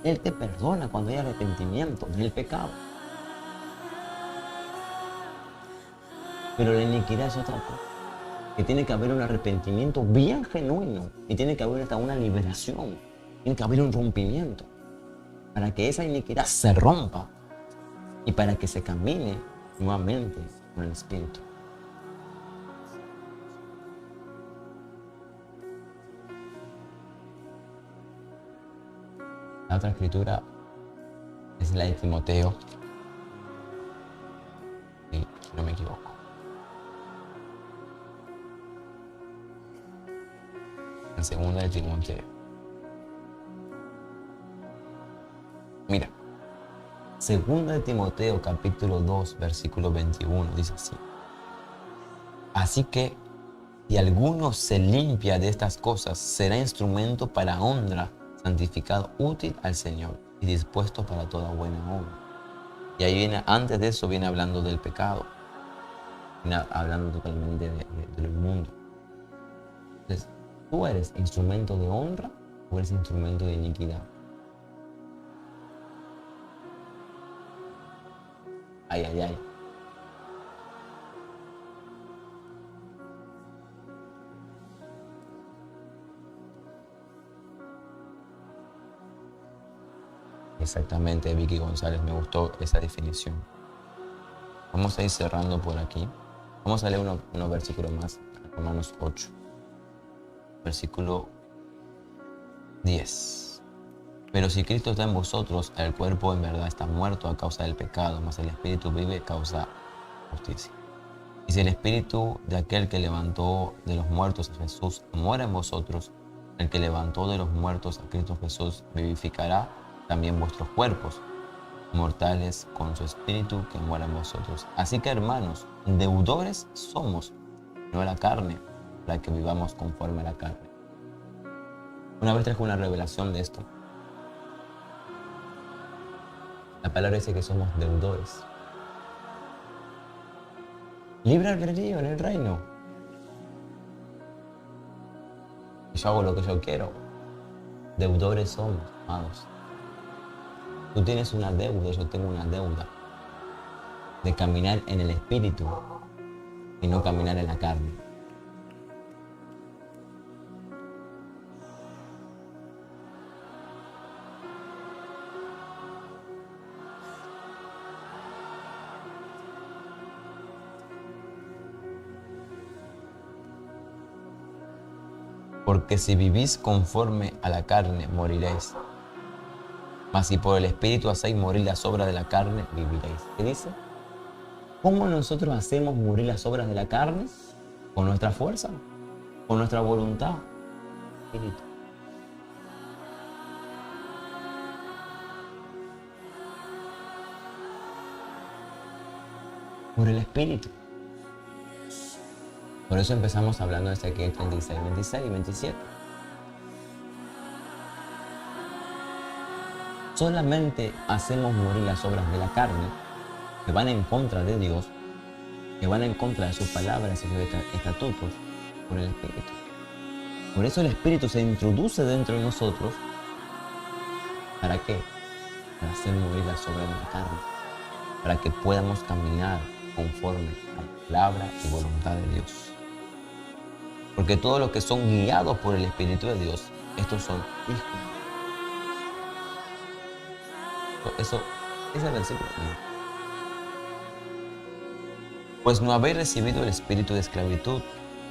Él te perdona cuando hay arrepentimiento del pecado. Pero la iniquidad es otra cosa. Que tiene que haber un arrepentimiento bien genuino y tiene que haber hasta una liberación. Tiene que haber un rompimiento para que esa iniquidad se rompa y para que se camine nuevamente con el Espíritu. La otra escritura es la de Timoteo, si no me equivoco. En segunda de Timoteo. Mira, segunda de Timoteo capítulo 2, versículo 21, dice así. Así que, si alguno se limpia de estas cosas, será instrumento para honra, santificado, útil al Señor y dispuesto para toda buena obra. Y ahí viene, antes de eso viene hablando del pecado, viene hablando totalmente del mundo. Entonces, ¿tú eres instrumento de honra o eres instrumento de iniquidad? Ay. Exactamente, Vicky González, me gustó esa definición. Vamos a ir cerrando por aquí. Vamos a leer unos versículos más. Romanos 8, versículo 10. Pero si Cristo está en vosotros, el cuerpo en verdad está muerto a causa del pecado, mas el espíritu vive a causa de justicia. Y si el espíritu de aquel que levantó de los muertos a Jesús mora en vosotros, el que levantó de los muertos a Cristo Jesús vivificará también vuestros cuerpos mortales con su espíritu que mora en vosotros. Así que, hermanos, deudores somos, no a la carne, para que vivamos conforme a la carne. Una vez trajo una revelación de esto. La palabra dice que somos deudores. Libre albedrío en el reino. Yo hago lo que yo quiero. Deudores somos, amados. Tú tienes una deuda, yo tengo una deuda de caminar en el espíritu y no caminar en la carne. Porque si vivís conforme a la carne, moriréis. Mas si por el Espíritu hacéis morir las obras de la carne, viviréis. ¿Qué dice? ¿Cómo nosotros hacemos morir las obras de la carne? Con nuestra fuerza, con nuestra voluntad. Espíritu. Por el Espíritu. Por eso empezamos hablando de Ezequiel 36, 26 y 27. Solamente hacemos morir las obras de la carne que van en contra de Dios, que van en contra de sus palabras y sus estatutos, por el Espíritu. Por eso el Espíritu se introduce dentro de nosotros. ¿Para qué? Para hacer morir las obras de la carne, para que podamos caminar conforme a la palabra y voluntad de Dios. Porque todos los que son guiados por el Espíritu de Dios, estos son hijos. Ese es el versículo. Pues no habéis recibido el espíritu de esclavitud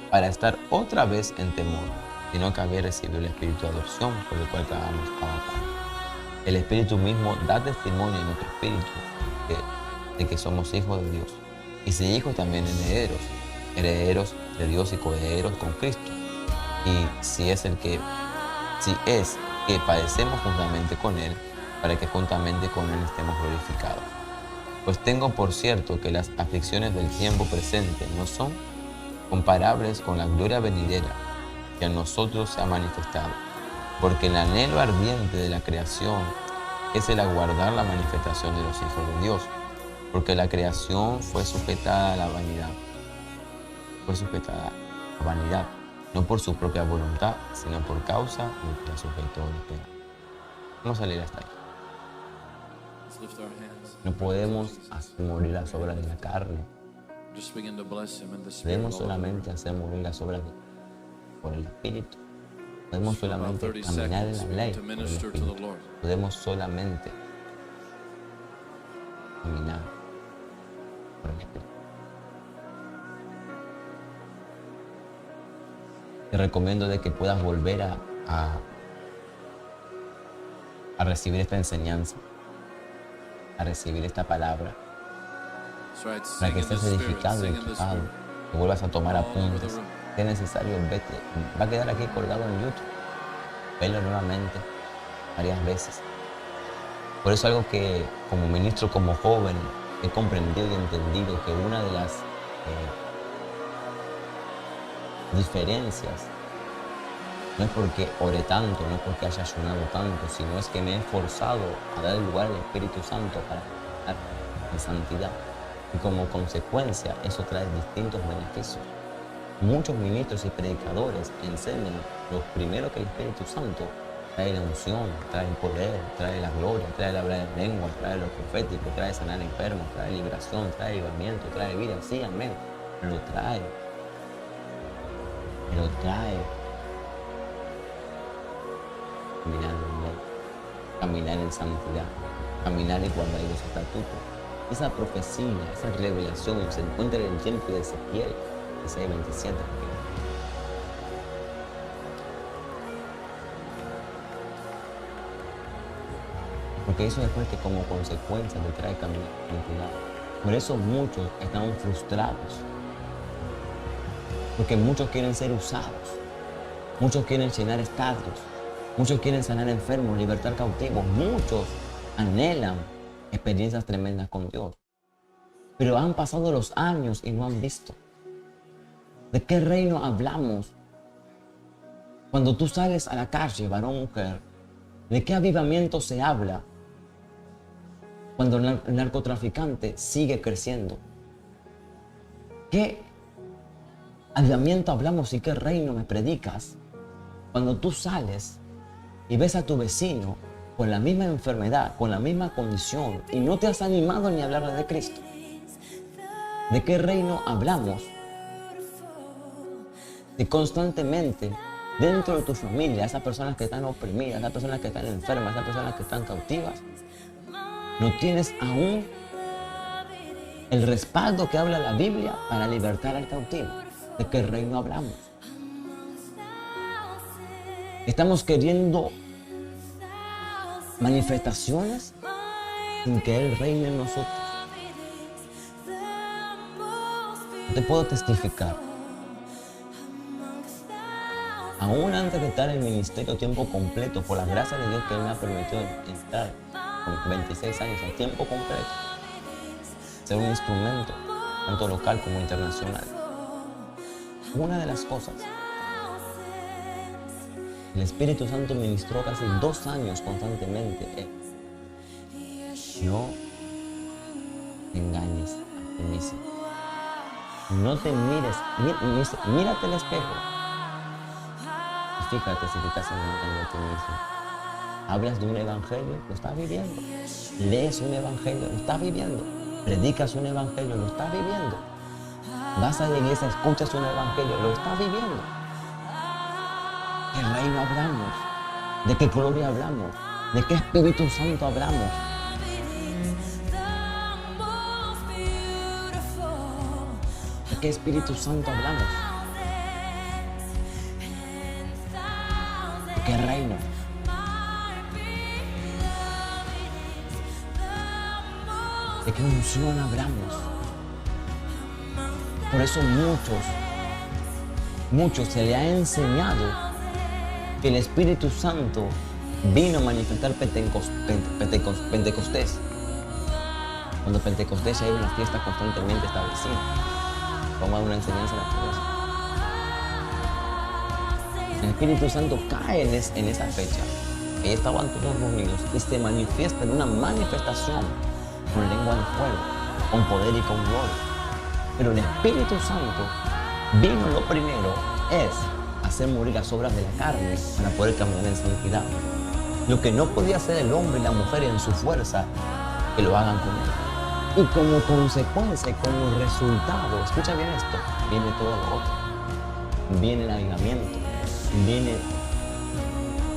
para estar otra vez en temor, sino que habéis recibido el espíritu de adopción, por el cual clamamos Abba Padre. El Espíritu mismo da testimonio en nuestro espíritu de que somos hijos de Dios. Y si hijos, también herederos de Dios y coherederos con Cristo. Y si es que padecemos juntamente con Él, para que juntamente con Él estemos glorificados. Pues tengo por cierto que las aflicciones del tiempo presente no son comparables con la gloria venidera que a nosotros se ha manifestado. Porque el anhelo ardiente de la creación es el aguardar la manifestación de los hijos de Dios. Porque la creación fue sujetada a la vanidad. Fue sujetada a vanidad, no por su propia voluntad, sino por causa de que la sujetó el pecado. Vamos a leer hasta ahí. No podemos hacer morir las obras de la carne. Podemos solamente hacer morir las obras por el Espíritu. Podemos solamente caminar en la ley por el Espíritu. Podemos solamente caminar por el Espíritu. Te recomiendo de que puedas volver a recibir esta enseñanza, a recibir esta palabra, para que estés edificado y equipado, que vuelvas a tomar apuntes. Si es necesario, vete. Va a quedar aquí colgado en YouTube. Velo nuevamente, varias veces. Por eso algo que como ministro, como joven, he comprendido y entendido que una de las diferencias no es porque ore tanto, no es porque haya ayunado tanto, sino es que me he esforzado a dar lugar al Espíritu Santo para caminar en santidad. Y como consecuencia, eso trae distintos beneficios. Muchos ministros y predicadores enseñan lo primero que el Espíritu Santo trae: la unción, trae el poder, trae la gloria, trae el hablar en lengua, trae lo profético, trae sanar enfermos, trae liberación, trae avivamiento, trae vida. Sí, amén. Lo trae. Mirando en ley. caminar en santidad, caminar y guardar los estatutos. Esa profecía, esa revelación se encuentra en el tiempo de Ezequiel, Isaías 27. Porque eso después que como consecuencia te trae caminar en santidad. Por eso muchos están frustrados. Porque muchos quieren ser usados. Muchos quieren llenar estadios. Muchos quieren sanar enfermos, libertar cautivos. Muchos anhelan experiencias tremendas con Dios. Pero han pasado los años y no han visto. ¿De qué reino hablamos? Cuando tú sales a la calle, varón, mujer, ¿de qué avivamiento se habla? Cuando el narcotraficante sigue creciendo. ¿Qué avivamiento hablamos y qué reino me predicas? Cuando tú sales y ves a tu vecino con la misma enfermedad, con la misma condición y no te has animado ni a hablarle de Cristo. ¿De qué reino hablamos? Si constantemente dentro de tu familia, esas personas que están oprimidas, esas personas que están enfermas, esas personas que están cautivas, no tienes aún el respaldo que habla la Biblia para libertar al cautivo. ¿De qué reino hablamos? Estamos queriendo manifestaciones sin que Él reine en nosotros. Te puedo testificar. Aún antes de estar en el ministerio a tiempo completo, por la gracia de Dios que Él me ha permitido estar con 26 años a tiempo completo, ser un instrumento, tanto local como internacional. Una de las cosas, el Espíritu Santo ministró casi 2 años constantemente. No te engañes a ti mismo. No te mires, mírate al espejo. Y fíjate si te estás engañando a ti mismo. Hablas de un evangelio, lo estás viviendo. Lees un evangelio, lo estás viviendo. Predicas un evangelio, lo estás viviendo. Vas a la iglesia, escuchas un evangelio, lo estás viviendo. ¿Qué reino hablamos? ¿De qué gloria hablamos? ¿De qué Espíritu Santo hablamos? ¿De qué Espíritu Santo hablamos? ¿De qué reino? ¿De qué unción hablamos? Por eso muchos se le ha enseñado que el Espíritu Santo vino a manifestar Pentecostés. Cuando Pentecostés ya hay una fiesta constantemente establecida. Vamos a dar una enseñanza a la iglesia. El Espíritu Santo cae en esa fecha. Ahí estaban todos reunidos y se manifiesta en una manifestación con lengua de fuego, con poder y con gloria. Pero el Espíritu Santo vino, lo primero es hacer morir las obras de la carne para poder caminar en santidad. Lo que no podía hacer el hombre y la mujer en su fuerza, que lo hagan con él. Y como consecuencia, como resultado, escucha bien esto, viene todo lo otro. Viene el avivamiento, viene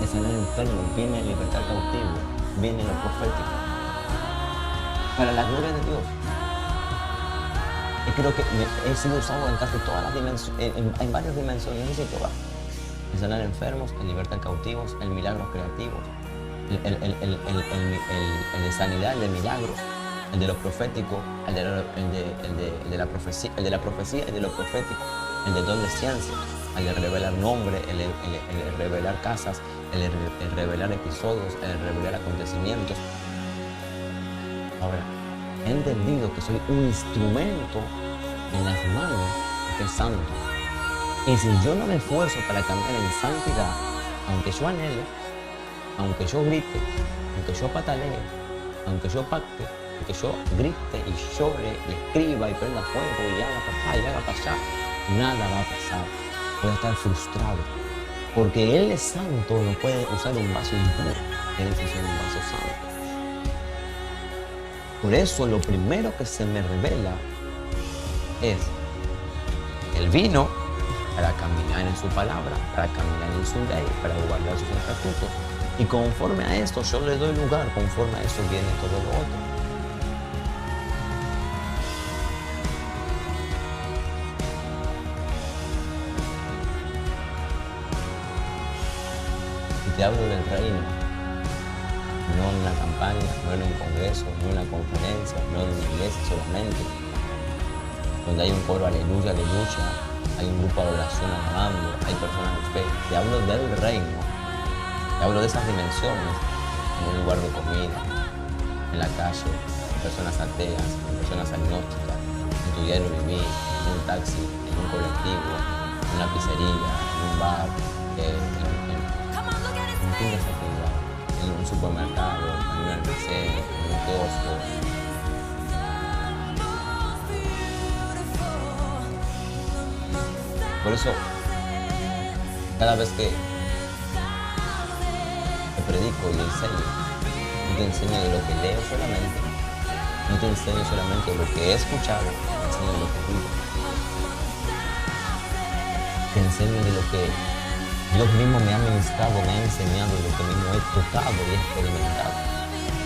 el sanar enfermos, viene el libertar cautivos, viene lo profético. Para la gloria de Dios. Y creo que he sido usado en casi todas las dimensiones, en varias dimensiones, no sé si todas. El sanar enfermos, el libertar cautivos, el milagros creativos, el de sanidad, el de milagros, el de lo profético, el de la profecía, el de lo profético, el de don de ciencia, el de revelar nombres, el de revelar casas, el de revelar episodios, el de revelar acontecimientos. Ahora, he entendido que soy un instrumento en las manos del Santo. Y si yo no me esfuerzo para caminar en santidad, aunque yo anhele, aunque yo grite, aunque yo patalee, aunque yo pacte, aunque yo grite y llore y escriba y prenda fuego y haga para acá y haga para allá, nada va a pasar. Voy a estar frustrado. Porque Él es santo, no puede usar un vaso impuro, tiene que ser un vaso santo. Por eso lo primero que se me revela es que Él vino para caminar en su palabra, para caminar en su ley, para guardar sus estatutos. Y conforme a esto yo le doy lugar, conforme a eso viene todo lo otro. Y te hablo del reino, no en una campaña, no en un congreso, no en una conferencia, no en una iglesia solamente, donde hay un coro aleluya, aleluya, hay un grupo de adoración alabando, hay personas de fe. Te hablo del reino, te hablo de esas dimensiones, en un lugar de comida, en la calle, en personas ateas, en personas agnósticas, en tu diario vivir, en un taxi, en un colectivo, en una pizzería, en un bar, en distintas actividades, en un supermercado, en un almacén, en un kiosco. Por eso, cada vez que te predico y enseño, no te enseño de lo que leo solamente, no te enseño solamente de lo que he escuchado, te enseño de lo que vivo. Te enseño de lo que Dios mismo me ha ministrado, me ha enseñado, de lo que mismo he tocado y he experimentado.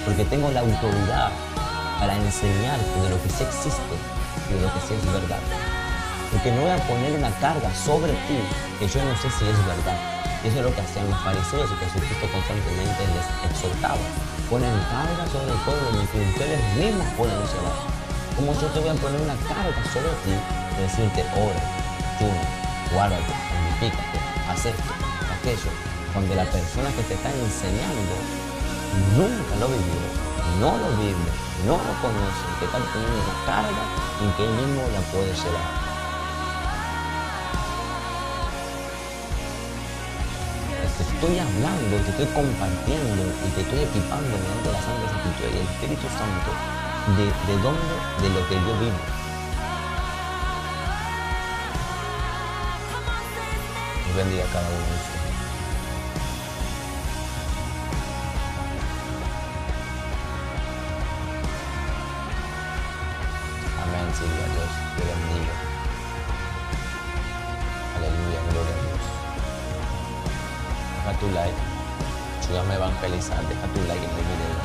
Porque tengo la autoridad para enseñarte de lo que sí existe y de lo que sí es verdad. Porque no voy a poner una carga sobre ti que yo no sé si es verdad. Y eso es lo que hacían los fariseos y que Jesucristo constantemente les exhortaba. Ponen carga sobre el pueblo y que ustedes mismos pueden llevar. ¿Cómo yo te voy a poner una carga sobre ti de decirte ora, ayuna, guárdate, santifícate, haz esto, aquello? Cuando la persona que te está enseñando nunca lo vivió, no lo vive, no lo conoce, te está poniendo una carga en que él mismo la puede llevar. Te estoy hablando, te estoy compartiendo y te estoy equipando mediante la Santa Escritura y el Espíritu Santo de dónde, de lo que yo vivo. Dios bendiga a cada uno de ustedes. Amén, Silvia, Dios te bendiga. Aleluya, gloria a Dios. Deja tu like, ayúdame a evangelizar, deja tu like en el video.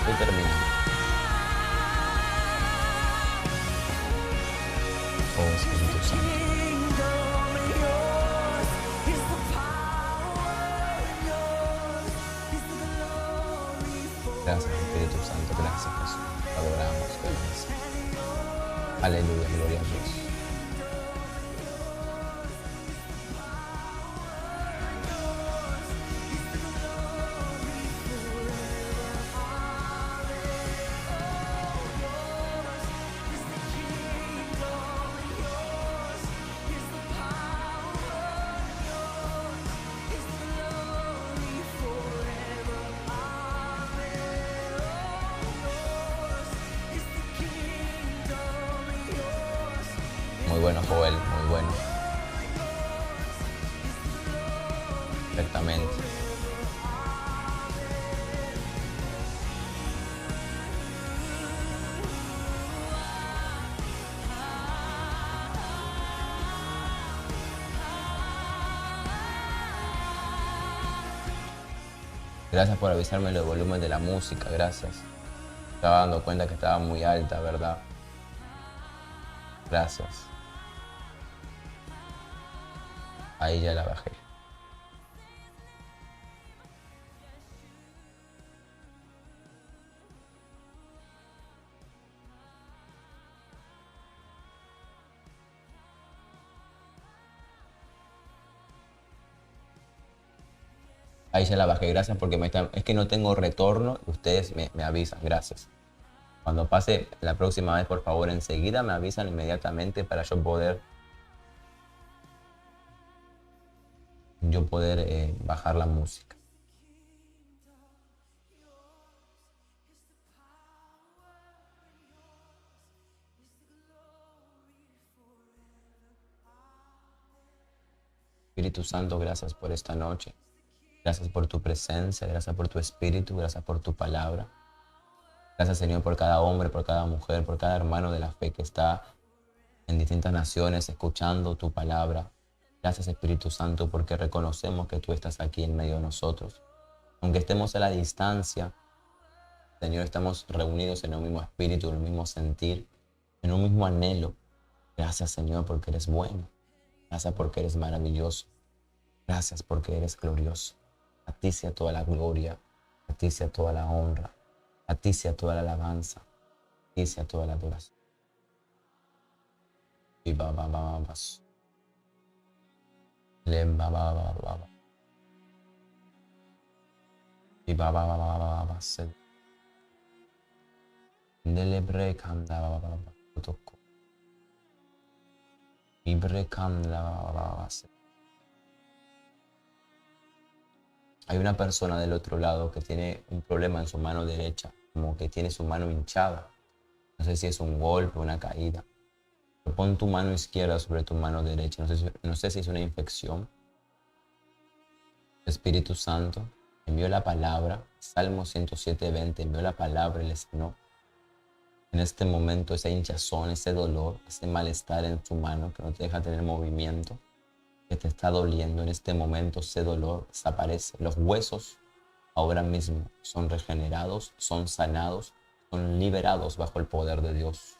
Estoy terminando. Oh Espíritu Santo. Gracias Espíritu Santo, gracias Jesús. Te adoramos, gracias. Aleluya, gloria a Dios. Muy bueno, Joel, muy bueno. Perfectamente. Gracias por avisarme el volumen de la música, gracias. Estaba dando cuenta que estaba muy alta, ¿verdad? Gracias. Ahí ya la bajé. Ahí ya la bajé, gracias porque es que no tengo retorno, ustedes me avisan, gracias. Cuando pase la próxima vez, por favor, enseguida me avisan inmediatamente para yo poder bajar la música. Espíritu Santo, gracias por esta noche. Gracias por tu presencia, gracias por tu espíritu, gracias por tu palabra. Gracias, Señor, por cada hombre, por cada mujer, por cada hermano de la fe que está en distintas naciones escuchando tu palabra. Gracias, Espíritu Santo, porque reconocemos que tú estás aquí en medio de nosotros. Aunque estemos a la distancia, Señor, estamos reunidos en un mismo espíritu, en un mismo sentir, en un mismo anhelo. Gracias, Señor, porque eres bueno. Gracias porque eres maravilloso. Gracias porque eres glorioso. A ti sea toda la gloria, a ti sea toda la honra, a ti sea toda la alabanza, a ti sea toda la adoración. Y ba ba ba ba lem ba ba ba ba y ba ba ba ba ba se dele brekam da ba ba ba toko y brekam la ba ba ba se. Hay una persona del otro lado que tiene un problema en su mano derecha, como que tiene su mano hinchada. No sé si es un golpe o una caída. Pero pon tu mano izquierda sobre tu mano derecha. No sé si es una infección. Espíritu Santo envió la palabra. Salmo 107:20 envió la palabra y le sanó. En este momento esa hinchazón, ese dolor, ese malestar en tu mano que no te deja tener movimiento, que te está doliendo, en este momento ese dolor desaparece. Los huesos ahora mismo son regenerados, son sanados, son liberados bajo el poder de Dios.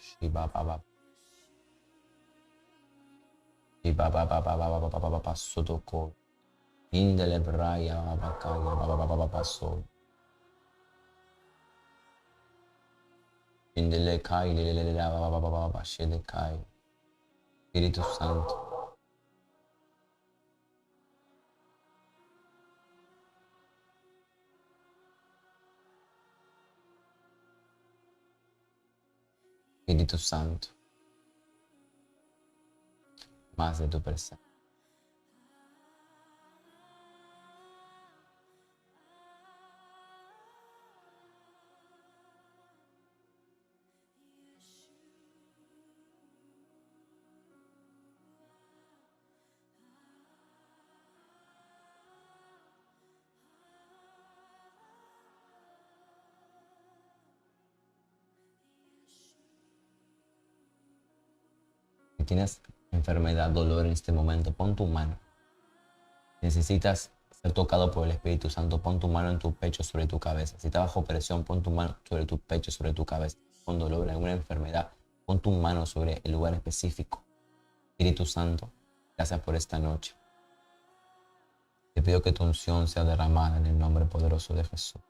Espíritu Santo. Espíritu Santo, más de tu presencia. Si tienes enfermedad, dolor en este momento, pon tu mano. Necesitas ser tocado por el Espíritu Santo, pon tu mano en tu pecho sobre tu cabeza. Si estás bajo presión, pon tu mano sobre tu pecho, sobre tu cabeza. Con dolor en alguna enfermedad, pon tu mano sobre el lugar específico. Espíritu Santo, gracias por esta noche. Te pido que tu unción sea derramada en el nombre poderoso de Jesús.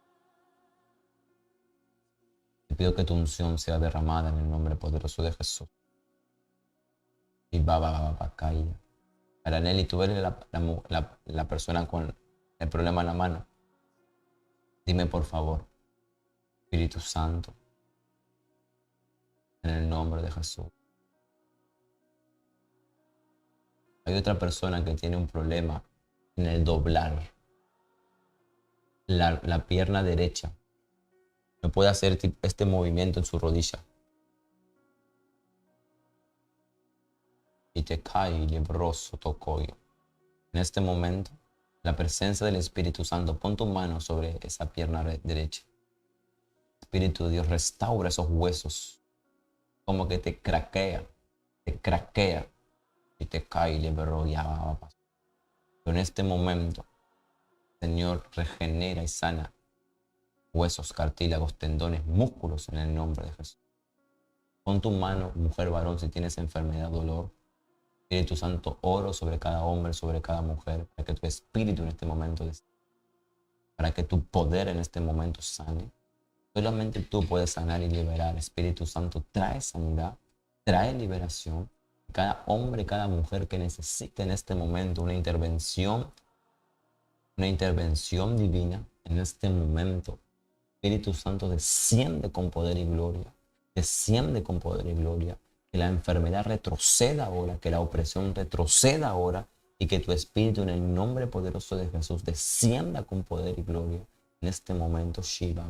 Te pido que tu unción sea derramada en el nombre poderoso de Jesús. Y caía. Araneli, tú eres la persona con el problema en la mano. Dime por favor, Espíritu Santo, en el nombre de Jesús. Hay otra persona que tiene un problema en el doblar la pierna derecha. No puede hacer este movimiento en su rodilla. Y te cae lebroso tocó. En este momento, la presencia del Espíritu Santo, pon tu mano sobre esa pierna derecha. Espíritu de Dios, restaura esos huesos, como que te craquea y te cae lebroso. Pero en este momento, Señor, regenera y sana huesos, cartílagos, tendones, músculos en el nombre de Jesús. Pon tu mano, mujer, varón, si tienes enfermedad, dolor. Espíritu Santo, oro sobre cada hombre, sobre cada mujer, para que tu espíritu en este momento, para que tu poder en este momento sane. Solamente tú puedes sanar y liberar. Espíritu Santo, trae sanidad, trae liberación. Cada hombre, cada mujer que necesite en este momento una intervención divina, en este momento, Espíritu Santo, desciende con poder y gloria. Desciende con poder y gloria. Que la enfermedad retroceda ahora, que la opresión retroceda ahora y que tu espíritu en el nombre poderoso de Jesús descienda con poder y gloria en este momento. Espíritu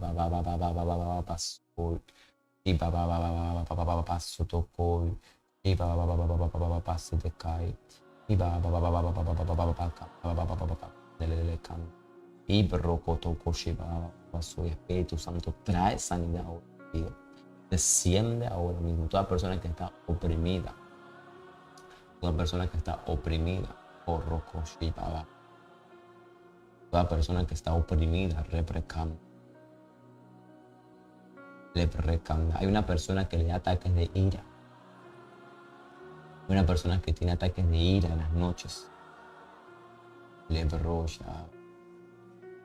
Santo, trae sanidad ahora. Desciende ahora mismo. Toda persona que está oprimida, Toda persona que está oprimida, Hay una persona que le da ataques de ira. Hay una persona que tiene ataques de ira en las noches.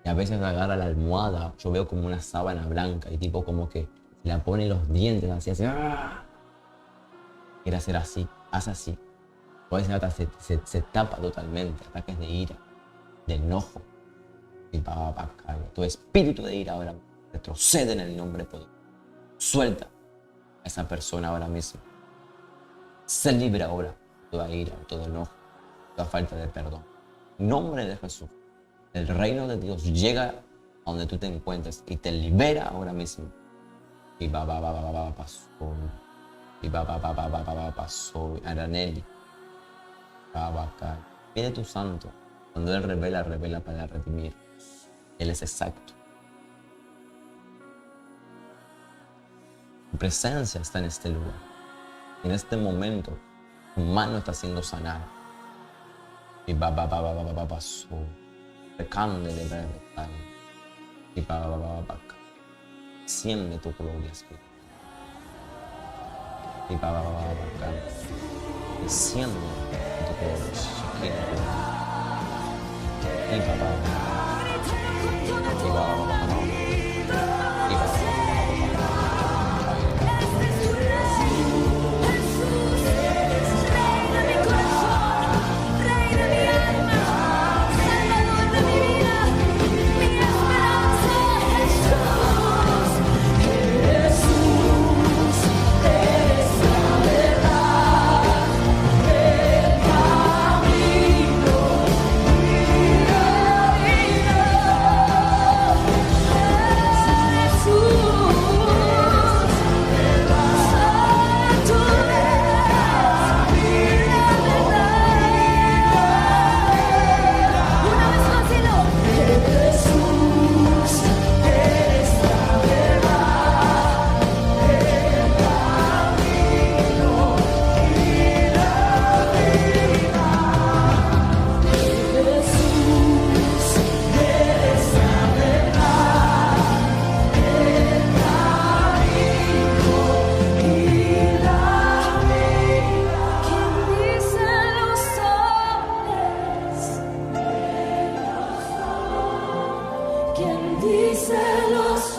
Y a veces agarra la almohada, yo veo como una sábana blanca y tipo como que la pone los dientes así, así. ¡Ah! Quiere hacer así, hace así. O a veces hasta se tapa totalmente, ataques de ira, de enojo. Y tu espíritu de ira ahora retrocede en el nombre poderoso. Suelta a esa persona ahora mismo. Se libre ahora de toda ira, todo enojo, toda falta de perdón. En nombre de Jesús, el reino de Dios llega a donde tú te encuentres y te libera ahora mismo. Y pasó. Y pasó. Araneli. Pide tu santo. Cuando Él revela para redimir. Él es exacto. Tu presencia está en este lugar. En este momento, tu mano está siendo sanada. Y pasó. Recándele, y siente tu gloria, Espíritu. Y siente tu gloria. ¿Quién dice los